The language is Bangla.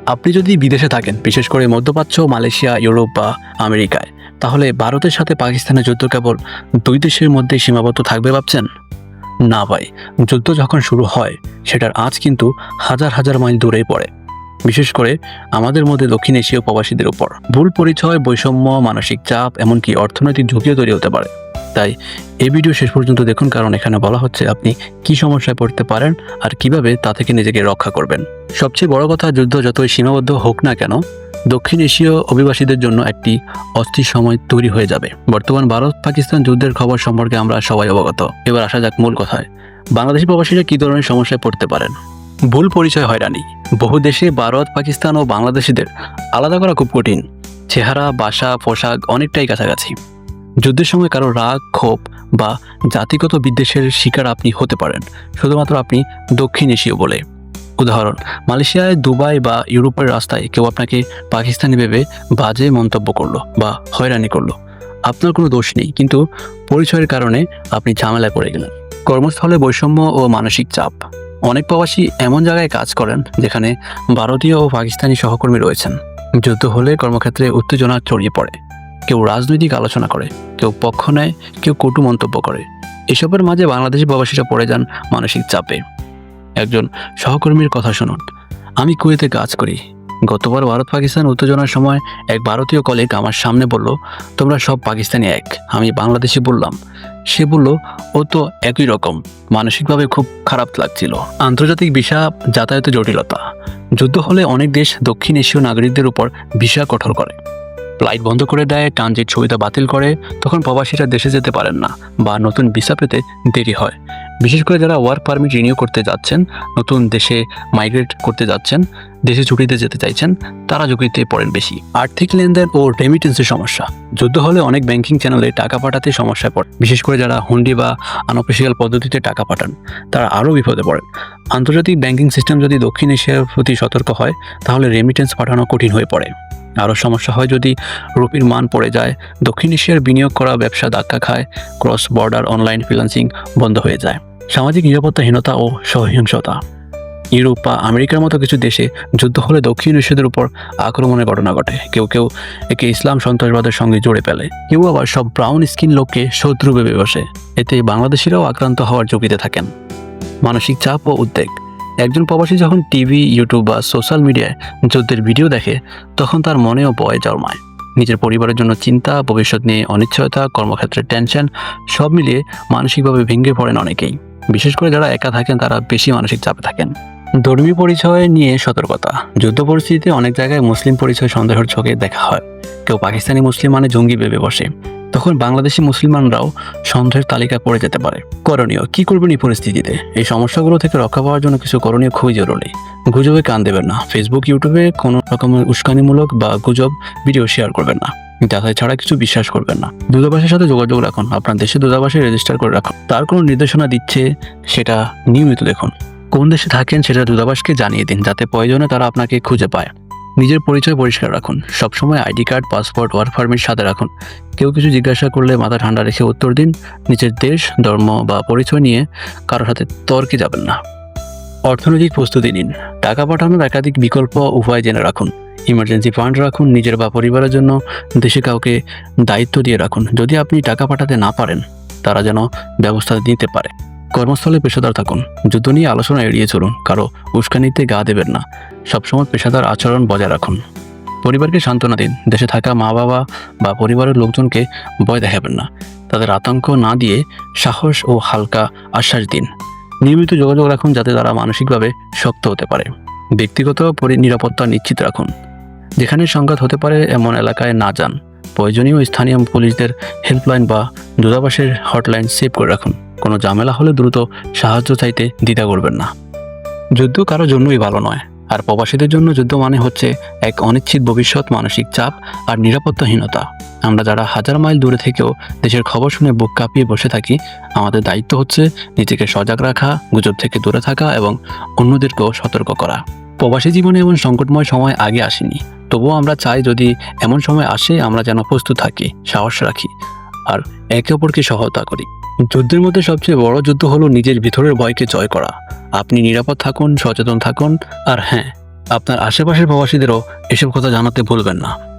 আপনি যদি বিদেশে থাকেন, বিশেষ করে মধ্যপ্রাচ্য, মালয়েশিয়া, ইউরোপ বা আমেরিকায়, তাহলে ভারতের সাথে পাকিস্তানের যুদ্ধ কেবল দুই দেশের মধ্যে সীমাবদ্ধ থাকবে ভাবছেন? না ভাই, যুদ্ধ যখন শুরু হয় সেটার আঁচ কিন্তু হাজার হাজার মাইল দূরেই পড়ে, বিশেষ করে আমাদের মধ্যে দক্ষিণ এশীয় প্রবাসীদের উপর। ভুল পরিচয়, বৈষম্য, মানসিক চাপ, এমনকি অর্থনৈতিক ঝুঁকিও তৈরি হতে পারে। তাই এই ভিডিও শেষ পর্যন্ত দেখুন, কারণ এখানে বলা হচ্ছে আপনি কি সমস্যায় পড়তে পারেন আর কিভাবে তা থেকে নিজেকে রক্ষা করবেন। সবচেয়ে বড় কথা, যুদ্ধ যতই সীমাবদ্ধ হোক না কেন, দক্ষিণ এশীয় অভিবাসীদের জন্য একটি অস্থির সময় তৈরি হয়ে যাবে। বর্তমান ভারত পাকিস্তান যুদ্ধের খবর সম্পর্কে আমরা সবাই অবগত। এবার আসা যাক মূল কথায়। বাংলাদেশি প্রবাসীরা কী ধরনের সমস্যায় পড়তে পারেন? ভুল পরিচয়, হয়রানি। বহু দেশে ভারত, পাকিস্তান ও বাংলাদেশিদের আলাদা করা খুব কঠিন। চেহারা, ভাষা, পোশাক অনেকটাই কাছাকাছি। যুদ্ধের সময় কারো রাগ, ক্ষোভ বা জাতিগত বিদ্বেষের শিকার আপনি হতে পারেন, শুধুমাত্র আপনি দক্ষিণ এশীয় বলে। উদাহরণ, মালয়েশিয়ায়, দুবাই বা ইউরোপের রাস্তায় কেউ আপনাকে পাকিস্তানি ভেবে বাজে মন্তব্য করলো বা হয়রানি করলো। আপনার কোনো দোষ নেই, কিন্তু পরিচয়ের কারণে আপনি ঝামেলায় পড়ে গেলেন। কর্মস্থলে বৈষম্য ও মানসিক চাপ। অনেক প্রবাসী এমন জায়গায় কাজ করেন যেখানে ভারতীয় ও পাকিস্তানি সহকর্মী রয়েছেন। যুদ্ধ হলে কর্মক্ষেত্রে উত্তেজনা ছড়িয়ে পড়ে। কেউ রাজনৈতিক আলোচনা করে, কেউ পক্ষ নেয়, কেউ কটু মন্তব্য করে। এসবের মাঝে বাংলাদেশি প্রবাসীরা পড়ে যান মানসিক চাপে। একজন সহকর্মীর কথা শুনুন। আমি কুয়েতে কাজ করি। গতবার ভারত পাকিস্তান উত্তেজনার সময় এক ভারতীয় কলিগ আমার সামনে বলল, তোমরা সব পাকিস্তানি এক। আমি বাংলাদেশি বললাম। সে বলল, ও তো একই রকম। মানসিকভাবে খুব খারাপ লাগছিল। আন্তর্জাতিক ভিসা, যাতায়াতে জটিলতা। যুদ্ধ হলে অনেক দেশ দক্ষিণ এশীয় নাগরিকদের উপর ভিসা কঠোর করে, ফ্লাইট বন্ধ করে দেয়, ট্রানজিট সুবিধা বাতিল করে। তখন প্রবাসীরা দেশে যেতে পারেন না বা নতুন ভিসা পেতে দেরি হয়। বিশেষ করে যারা ওয়ার্ক পারমিট রিনিউ করতে যাচ্ছেন, নতুন দেশে মাইগ্রেট করতে যাচ্ছেন, দেশে ছুটিতে যেতে চাইছেন, তারা ঝুঁকিতে পড়েন বেশি। আর্থিক লেনদেন ও রেমিটেন্সের সমস্যা। যুদ্ধ হলে অনেক ব্যাংকিং চ্যানেলে টাকা পাঠাতে সমস্যায় পড়ে। বিশেষ করে যারা হুন্ডি বা আনঅফিসিয়াল পদ্ধতিতে টাকা পাঠান, তারা আরও বিপদে পড়েন। আন্তর্জাতিক ব্যাংকিং সিস্টেম যদি দক্ষিণ এশিয়ার প্রতি সতর্ক হয়, তাহলে রেমিটেন্স পাঠানো কঠিন হয়ে পড়ে। আরও সমস্যা হয় যদি রুপির মান পড়ে যায়, দক্ষিণ এশিয়ার বিনিয়োগ করা ব্যবসা ধাক্কা খায়, ক্রস বর্ডার অনলাইন ফ্রিল্যান্সিং বন্ধ হয়ে যায়। সামাজিক নিরাপত্তাহীনতা ও সহিংসতা। ইউরোপ বা আমেরিকার মতো কিছু দেশে যুদ্ধ হলে দক্ষিণ এশীয়দের উপর আক্রমণের ঘটনা ঘটে। কেউ কেউ একে ইসলাম সন্ত্রাসবাদের সঙ্গে জুড়ে ফেলে, কেউ আবার সব ব্রাউন স্কিন লোককে শত্রু ভেবে বসে। এতে বাংলাদেশিরাও আক্রান্ত হওয়ার ঝুঁকিতে থাকেন। মানসিক চাপ ও উদ্বেগ। একজন প্রবাসী যখন টিভি, ইউটিউব বা সোশ্যাল মিডিয়ায় যুদ্ধের ভিডিও দেখে, তখন তার মনেও ভয় জন্মায়। নিজের পরিবারের জন্য চিন্তা, ভবিষ্যৎ নিয়ে অনিশ্চয়তা, কর্মক্ষেত্রের টেনশন, সব মিলিয়ে মানসিকভাবে ভেঙে পড়েন অনেকেই। বিশেষ করে যারা একা থাকেন, তারা বেশি মানসিক চাপে থাকেন। ধর্মীয় পরিচয় নিয়ে সতর্কতা। যুদ্ধ পরিস্থিতিতে অনেক জায়গায় মুসলিম পরিচয় সন্দেহের চোখে দেখা হয়। কেউ পাকিস্তানি মুসলিম মানে জঙ্গি ভেবে বসে। তখন বাংলাদেশি মুসলমানরাও সন্দেহের তালিকায় পড়ে যেতে পারে। করণীয় কী করবেন এই পরিস্থিতিতে? এই সমস্যাগুলো থেকে রক্ষা পাওয়ার জন্য কিছু করণীয় খুবই জরুরি। গুজবে কান দেবেন না। ফেসবুক, ইউটিউবে কোনো রকমের উস্কানিমূলক বা গুজব ভিডিও শেয়ার করবেন না। যাচাই ছাড়া কিছু বিশ্বাস করবেন না। দূতাবাসের সাথে যোগাযোগ রাখুন। আপনার দেশে দূতাবাসে রেজিস্টার করে রাখুন। তার কোনো নির্দেশনা দিচ্ছে সেটা নিয়মিত দেখুন। কোন দেশে থাকেন সেটা দূতাবাসকে জানিয়ে দিন, যাতে প্রয়োজনে তারা আপনাকে খুঁজে পায়। নিজের পরিচয় পরিষ্কার রাখুন। সবসময় ID card, passport, work permit সাথে রাখুন। কেউ কিছু জিজ্ঞাসা করলে মাথা ঠান্ডা রেখে উত্তর দিন। নিজের দেশ, ধর্ম বা পরিচয় নিয়ে কারোর সাথে তর্কে যাবেন না। অর্থনৈতিক প্রস্তুতি নিন। টাকা পাঠানোর একাধিক বিকল্প উপায় জেনে রাখুন। ইমার্জেন্সি ফান্ড রাখুন। নিজের বা পরিবারের জন্য দেশে কাউকে দায়িত্ব দিয়ে রাখুন। যদি আপনি টাকা পাঠাতে না পারেন, তারা যেন ব্যবস্থা নিতে পারে। কর্মস্থলে পেশাদার থাকুন। যুদ্ধ নিয়ে আলোচনা এড়িয়ে চলুন। কারো উস্কানিতে গা দেবেন না। সবসময় পেশাদার আচরণ বজায় রাখুন। পরিবারকে সান্ত্বনা দিন। দেশে থাকা মা বাবা বা পরিবারের লোকজনকে ভয় দেখাবেন না। তাদের আতঙ্ক না দিয়ে সাহস ও হালকা আশ্বাস দিন। নিয়মিত যোগাযোগ রাখুন, যাতে তারা মানসিকভাবে শক্ত হতে পারে। ব্যক্তিগত নিরাপত্তা নিশ্চিত রাখুন। যেখানে সংঘাত হতে পারে এমন এলাকায় না যান। প্রয়োজনীয় স্থানীয় পুলিশদের হেল্পলাইন বা দূতাবাসের হটলাইন সেভ করে রাখুন। কোনো ঝামেলা হলে দ্রুত সাহায্য চাইতে দ্বিধা করবেন না। যুদ্ধ কারোর জন্যই ভালো নয়, আর প্রবাসীদের জন্য যুদ্ধ মানে হচ্ছে এক অনিশ্চিত ভবিষ্যৎ, মানসিক চাপ আর নিরাপত্তাহীনতা। আমরা যারা হাজার মাইল দূরে থেকেও দেশের খবর শুনে বুক কাঁপিয়ে বসে থাকি, আমাদের দায়িত্ব হচ্ছে নিজেকে সজাগ রাখা, গুজব থেকে দূরে থাকা এবং অন্যদেরকেও সতর্ক করা। প্রবাসী জীবনে এমন সংকটময় সময় আগে আসেনি, তবুও আমরা চাই যদি এমন সময় আসে, আমরা যেন প্রস্তুত থাকি, সাহস রাখি আর একে অপরকে সহায়তা করি। যুদ্ধের মধ্যে সবচেয়ে বড় যুদ্ধ হলো নিজের ভিতরের ভয়কে জয় করা। আপনি নিরাপদ থাকুন, সচেতন থাকুন আর হ্যাঁ, আপনার আশেপাশের প্রবাসীদেরও এসব কথা জানাতে ভুলবেন না।